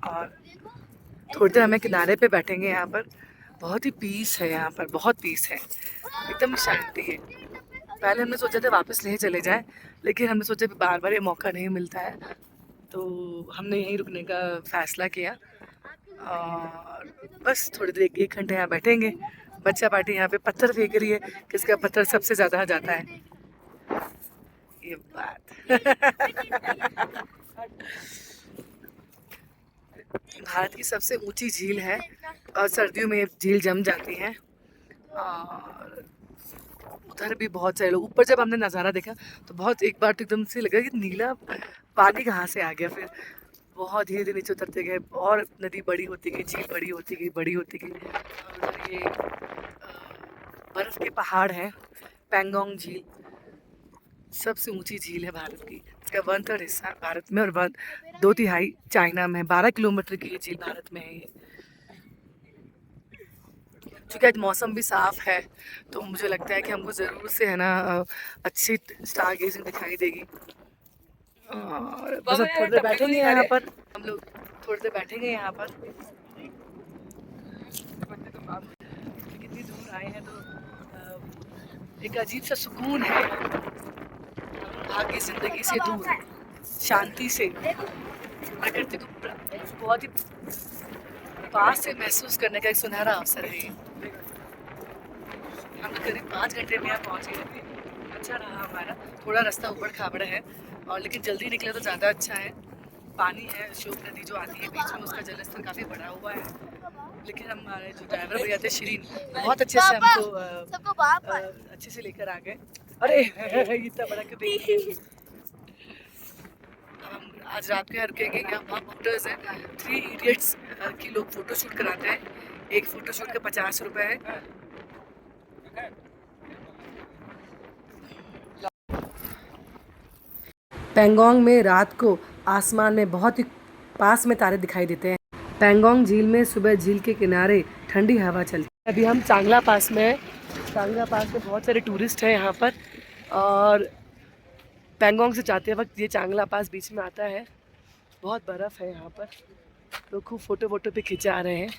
और थोड़ी देर हमें किनारे पे बैठेंगे। यहाँ पर बहुत ही पीस है, यहाँ पर बहुत पीस है, एकदम शांति है। पहले हमने सोचा था वापस नहीं चले जाएं, लेकिन हमने सोचा बार बार ये मौका नहीं मिलता है, तो हमने यहीं रुकने का फ़ैसला किया। और बस थोड़ी देर 1 घंटे यहाँ बैठेंगे। बच्चा पार्टी यहाँ पे पत्थर फेंक रही है, किसका पत्थर सबसे ज़्यादा जाता है, ये बात। भारत की सबसे ऊंची झील है और सर्दियों में ये झील जम जाती है। और उधर भी बहुत सारे लोग, ऊपर जब हमने नज़ारा देखा तो बहुत, एक बार तो एकदम से लगा कि नीला पानी कहाँ से आ गया। फिर बहुत धीरे धीरे नीचे उतरते गए और नदी बड़ी होती गई, झील बड़ी होती गई। और ये बर्फ़ के पहाड़ हैं। पैंगोंग झील सबसे ऊंची झील है भारत की। इसका 1/3 हिस्सा भारत में और 2/3 चाइना में। 12 किलोमीटर की ये झील भारत में है ये। चूँकि आज मौसम भी साफ़ है तो मुझे लगता है कि हमको ज़रूर से, है ना, अच्छी स्टार गेजिंग दिखाई देगी। और बस अब थोड़ी देर बैठेंगे यहाँ पर, हम लोग थोड़ी देर बैठेंगे यहाँ पर। कितनी दूर आए हैं तो एक अजीब सा सुकून है, भाग्य जिंदगी से दूर, शांति से। प्रकृति को बहुत ही पास से महसूस करने का एक सुनहरा अवसर है ये। हम करीब 5 घंटे में यहाँ पहुँच गए थे। अच्छा रहा हमारा, थोड़ा रास्ता ऊबड़ खाबड़ है और लेकिन जल्दी निकले तो ज़्यादा अच्छा है। पानी है, अशोक नदी जो आती है बीच में, उसका जलस्तर काफ़ी बढ़ा हुआ है। लेकिन हमारे जो ड्राइवर भैया थे श्रीन, बहुत अच्छे से हमको अच्छे से लेकर आ गए। अरे इतना बड़ा क्यों देख रहे हैं? हम आज रात के रुकेंगे। यहाँ बहुत फोटोज हैं। 3 इडियट्स की लोग फोटो शूट कराते हैं। एक फोटो शूट का 50 रुपये है। पेंगोंग में रात को आसमान में बहुत ही पास में तारे दिखाई देते हैं। पेंगोंग झील में सुबह झील के किनारे ठंडी हवा चलती है। अभी हम चांगला पास में हैं। चांगला पास में बहुत सारे टूरिस्ट हैं यहाँ पर, और पेंगोंग से जाते वक्त ये चांगला पास बीच में आता है। बहुत बर्फ़ है यहाँ पर, तो खूब फोटो वोटो पे खिंचा रहे हैं।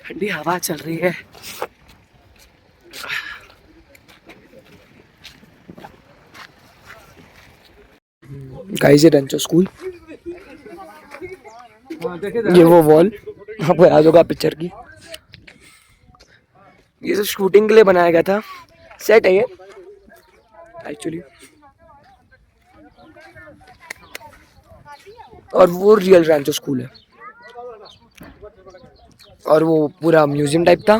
ठंडी हवा चल रही है। गाइस ये रेंचो स्कूल, ये वो वॉल आपको याद होगा पिक्चर की, ये सब शूटिंग के लिए बनाया गया था। सेट है ये एक्चुअली, और वो रियल रेंचो स्कूल है, और वो पूरा म्यूजियम टाइप था।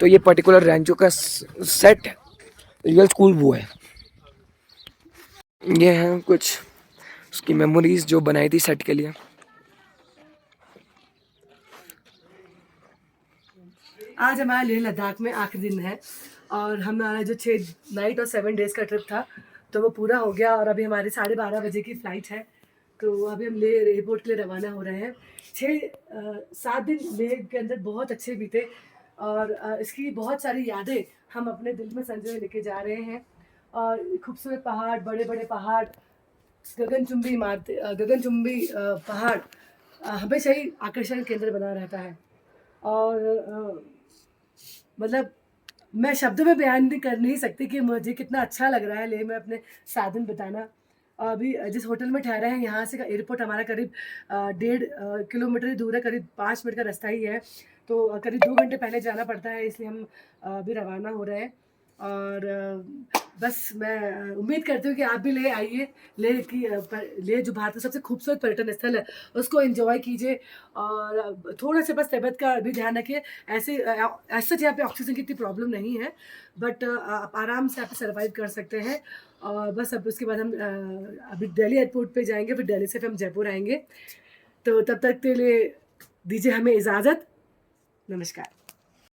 तो ये पर्टिकुलर रेंचो का सेट रियल स्कूल वो है। ये हैं कुछ उसकी मेमोरीज जो बनाई थी सेट के लिए। आज हमारा लेह लद्दाख में आखिरी दिन है, और हमारा जो 6 नाइट और 7 डेज़ का ट्रिप था तो वो पूरा हो गया। और अभी हमारी 12:30 बजे की फ़्लाइट है, तो अभी हम लेह एयरपोर्ट के लिए रवाना हो रहे हैं। 7 दिन लेह के अंदर बहुत अच्छे बीते, और इसकी बहुत सारी यादें हम अपने दिल में संजोए लेके जा रहे हैं। और खूबसूरत पहाड़, बड़े बड़े पहाड़, गगनचुंबी इमारतें, गगनचुंबी पहाड़ हमेशा ही आकर्षण केंद्र बना रहता है। और मतलब मैं शब्दों में बयान नहीं कर नहीं सकती कि मुझे कितना अच्छा लग रहा है लेह में अपने 7 दिन बिताना। अभी जिस होटल में ठहरे हैं यहाँ से का एयरपोर्ट हमारा करीब 1.5 किलोमीटर ही दूर है, करीब 5 मिनट का रास्ता ही है। तो करीब 2 घंटे पहले जाना पड़ता है, इसलिए हम अभी रवाना हो रहे हैं। और बस मैं उम्मीद करती हूँ कि आप भी ले आइए। लेह जो भारत का सबसे खूबसूरत पर्यटन स्थल है उसको एंजॉय कीजिए, और थोड़ा सा बस तबीयत का भी ध्यान रखिए। ऐसे यहाँ पे ऑक्सीजन की इतनी प्रॉब्लम नहीं है, बट आप आराम से आप सर्वाइव कर सकते हैं। और बस अब उसके बाद हम अभी दिल्ली एयरपोर्ट पे जाएंगे, फिर दिल्ली से फिर हम जयपुर आएंगे। तो तब तक के लिए दीजिए हमें इजाज़त। नमस्कार।